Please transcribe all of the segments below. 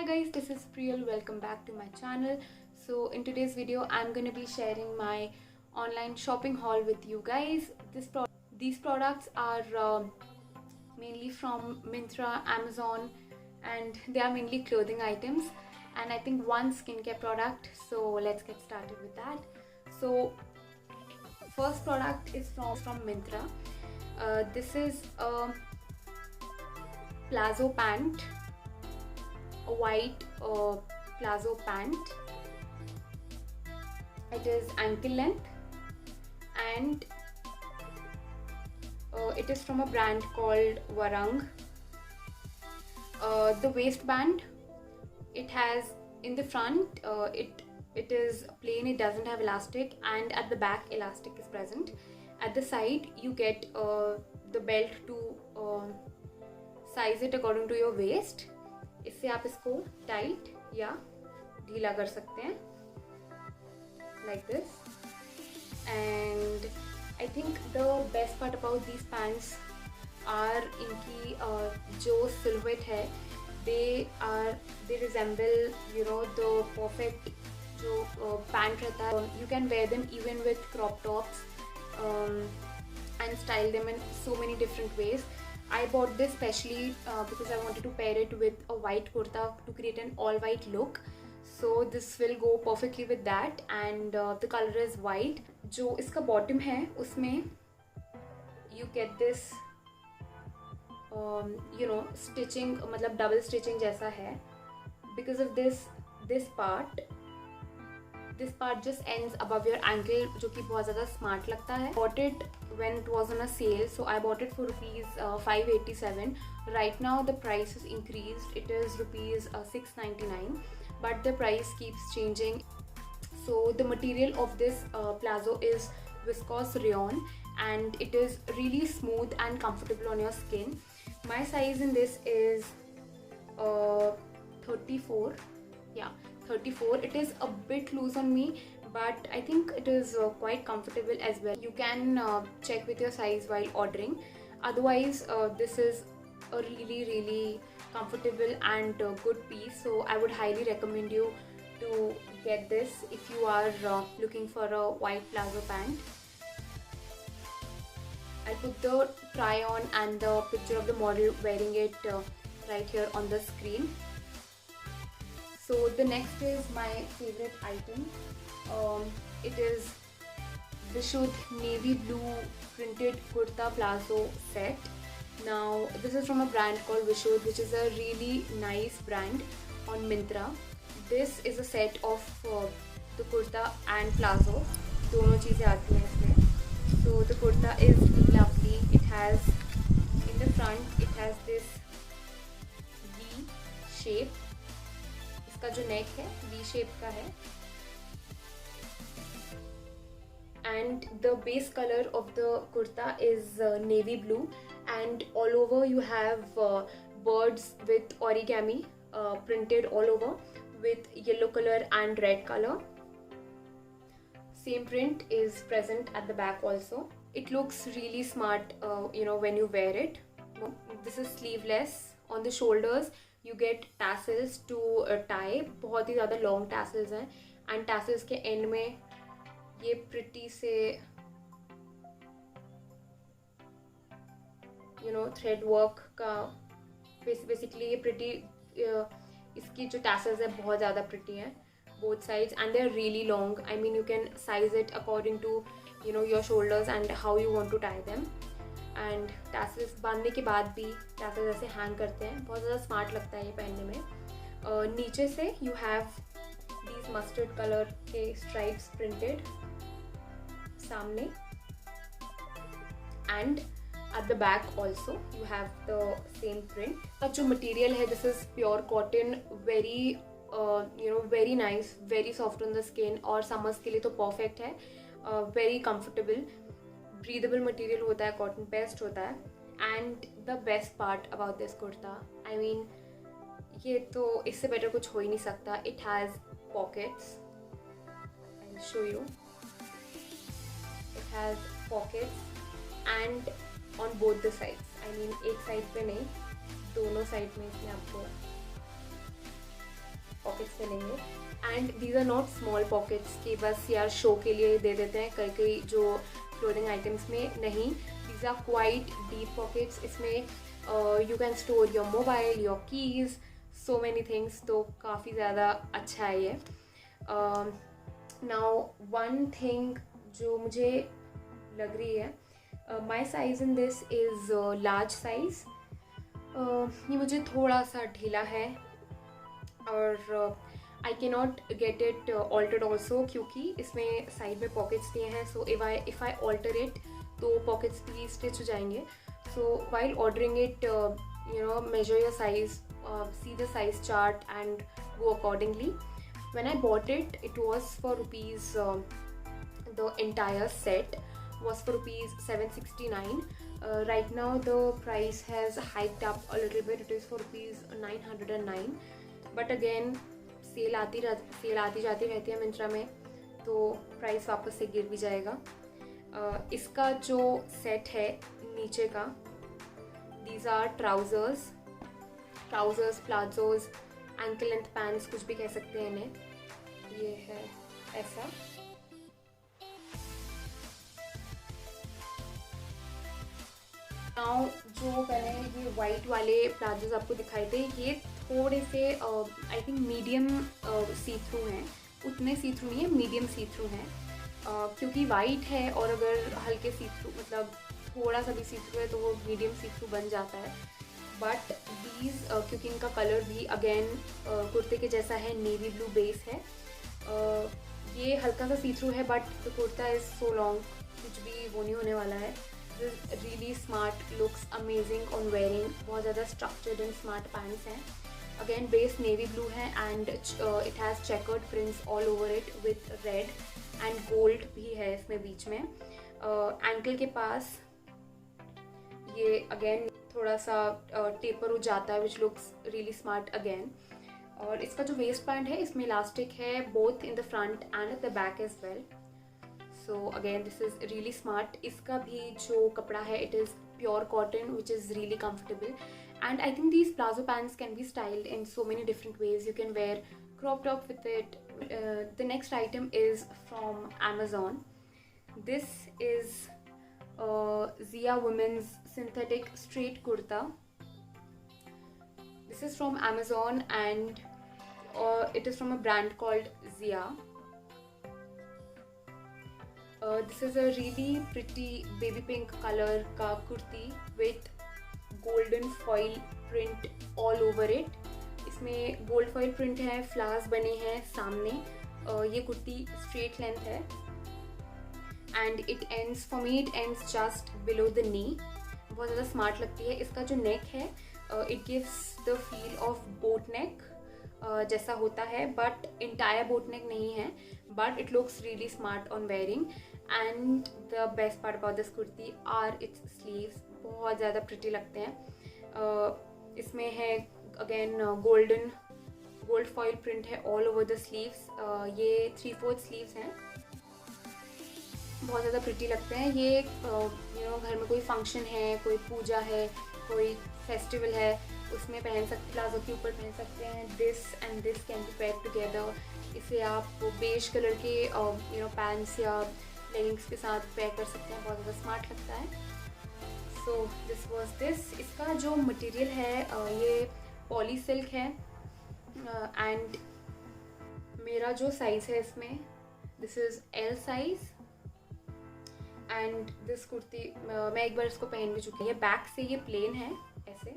guys, this is Priyal. Welcome back to my channel. So in today's video I'm going to be sharing my online shopping haul with you guys. These products are mainly from Myntra, Amazon, and they are mainly clothing items, and I think one skincare product. So let's get started with that. So first product is from Myntra. This is a palazzo pant, a white palazzo pant. It is ankle length, and it is from a brand called Varang. The waistband, it has in the front, it is plain, it doesn't have elastic, and at the back elastic is present. At the side you get the belt to size it according to your waist. इससे आप इसको tight या ढीला कर सकते हैं like this. And I think the best part about these pants are इनकी जो silhouette है, they resemble the perfect जो pant रहता है. You can wear them even with crop tops and style them in so many different ways. I bought this specially because I wanted to pair it with a white kurta to create an all white look. So this will go perfectly with that, and the color is white. जो इसका bottom है उसमें you get this stitching, मतलब double stitching जैसा है. Because of this part just ends above your ankle, जो कि बहुत ज़्यादा smart लगता है. Bought it when it was on a sale, so I bought it for rupees 587. Right now the price is increased. It is rupees 699, but the price keeps changing. So the material of this palazzo is viscose rayon, and it is really smooth and comfortable on your skin. My size in this is 34. Yeah, 34. It is a bit loose on me, but I think it is quite comfortable as well. You can check with your size while ordering. Otherwise this is a really comfortable and good piece, so I would highly recommend you to get this if you are looking for a white palazzo pant. I'll put the try on and the picture of the model wearing it right here on the screen. So the next is my favorite item. It is Vishuddh navy blue printed kurta palazzo set. Now this is from a brand called Vishuddh, which is a really nice brand on Myntra. This is a set of the kurta and palazzo. दोनों चीज़ें आती हैं इसमें. So the kurta is lovely. It has in the front, it has this V shape. इसका जो neck है V shape का है, and the base color of the kurta is navy blue, and all over you have birds with origami printed all over with yellow color and red color. Same print is present at the back also. It looks really smart when you wear it. This is sleeveless. On the shoulders you get tassels to tie. बहुत ही ज़्यादा long tassels हैं, and tassels के end में ये pretty से thread work का basically ये pretty इसकी जो tassels है बहुत ज़्यादा pretty हैं both sides, and they are really long. I mean, you can size it according to your shoulders and how you want to tie them. And tassels बांधने के बाद भी tassels ऐसे hang करते हैं, बहुत ज़्यादा smart लगता है ये पहनने में. नीचे से you have these mustard color के stripes printed सामने, and at the back also you have the same print. अब जो material है, this is pure cotton, very very nice, very soft on the skin, और summers के लिए तो perfect है. Very comfortable, breathable material होता है, cotton paste होता है. And the best part about this kurta, I mean, ये तो इससे better कुछ हो ही नहीं सकता. It has pockets. I'll show you. It has pockets and on both the sides. I mean, एक side पे नहीं, दोनों side में इसमें आपको चलेंगे। And these are not small pockets कि बस यार शो के लिए दे देते हैं कई कई जो क्लोथिंग आइटम्स में, नहीं, these are quite deep pockets. इसमें you can store your mobile, your keys, so many things, तो काफ़ी ज़्यादा अच्छा है ये। नाउ वन थिंग जो मुझे लग रही है, my size in this is large size. ये मुझे थोड़ा सा ढीला है और I can not get it altered also, क्योंकि इसमें साइड में पॉकेट्स दिए हैं। So if I alter it तो पॉकेट्स भी स्टिच हो जाएंगे। So while ordering it, you know, measure your size, see the size chart and go accordingly. When I bought it, it was for rupees, the entire set was for rupees 769. Right now the price has hiked up a little bit, it is for rupees 909. But again cell आती जाती रहती है मिंत्रा में, तो price वापस से गिर भी जाएगा। इसका जो सेट है नीचे का, these are trousers, palazzos, ankle length pants, कुछ भी कह सकते हैं इन्हें। ये है ऐसा। नाउ जो मैंने ये वाइट वाले प्लाजोज आपको दिखाए थे, ये थोड़े से I think medium see through हैं, उतने सी थ्रू नहीं है, मीडियम सी थ्रू हैं, क्योंकि वाइट है और अगर हल्के सी थ्रू मतलब थोड़ा सा भी सी थ्रू है तो वो मीडियम सी थ्रू बन जाता है। बट दीज क्योंकि इनका कलर भी अगेन कुर्ते के जैसा है, नेवी ब्लू बेस है, ये हल्का सा सी थ्रू है, but the kurta is so long, कुछ भी वो नहीं होने वाला है। This really smart, looks amazing on wearing, बहुत ज़्यादा स्ट्रक्चर्ड एंड स्मार्ट पैंट्स हैं। अगेन बेस नेवी ब्लू है and it has chequered prints all over it with red and gold भी है इसमें बीच में। एंकल के पास ये अगेन थोड़ा सा टेपर हो जाता है, which looks really smart again. और इसका जो वेस्ट पैंट है, इसमें इलास्टिक है both in the front and at the back as well. So again this is really smart. इसका भी जो कपड़ा है, it is pure cotton which is really comfortable, and I think these plazo pants can be styled in so many different ways. You can wear crop top with it. The next item is from Amazon. This is Zia women's synthetic straight kurta. This is from Amazon and it is from a brand called Zia. This is a really pretty baby pink color ka kurti with golden foil print all over it. इसमें gold foil print है, flowers बने हैं सामने। ये kurti straight length है and it ends, for me it ends just below the knee. बहुत ज़्यादा smart लगती है। इसका जो नेक है, it gives the feel of boat neck जैसा होता है, बट इंटायर बोट नेक नहीं है, but it looks really smart on wearing. And the best part about this kurti are its sleeves, बहुत ज़्यादा प्रिटी लगते हैं। इसमें है अगेन गोल्ड फॉइल प्रिंट है ऑल ओवर द स्लीव्स। ये 3/4 स्लीव्स हैं, बहुत ज़्यादा प्रिटी लगते हैं। ये यू नो घर में कोई फंक्शन है, कोई पूजा है, कोई फेस्टिवल है, उसमें पहन सकते, प्लाजो के ऊपर पहन सकते हैं। This and this can be paired together. इसे आप बेज कलर के यू नो पैंट्स या लेगिंग्स के साथ पेयर कर सकते हैं, बहुत ज़्यादा स्मार्ट लगता है। So this was this. इसका जो मटेरियल है, ये पॉली सिल्क है एंड मेरा जो साइज़ है इसमें, this is L size. And this kurti मैं एक बार इसको पहन भी चुकी है। बैक से ये प्लेन है ऐसे,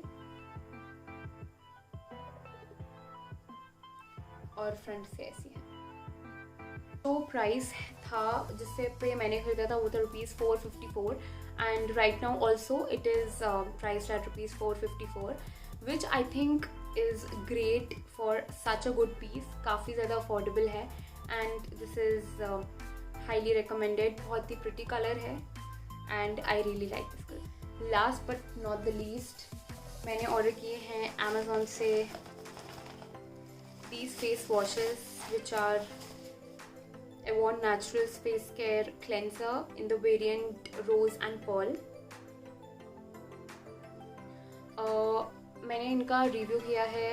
और फ्रंट से ऐसी है। तो प्राइस था जिससे पे मैंने खरीदा था वो था ₹454 and right now also it is priced at ₹454, which I think is great for such a good piece. काफ़ी ज़्यादा अफोर्डेबल है and this is highly recommended. बहुत ही प्रिटी कलर है and I really like this colour. Last but not the least, मैंने order किए हैं Amazon से these face washes, which are Avon Naturals Face Care Cleanser in the variant Rose and Pearl. मैंने इनका review किया है.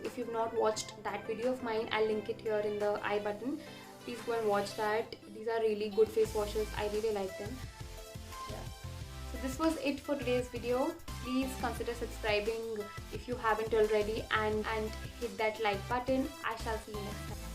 If you've not watched that video of mine, I'll link it here in the I button. Please go and watch that. These are really good face washes. I really like them. Yeah. So this was it for today's video. Please consider subscribing if you haven't already, and hit that like button. I shall see you next time.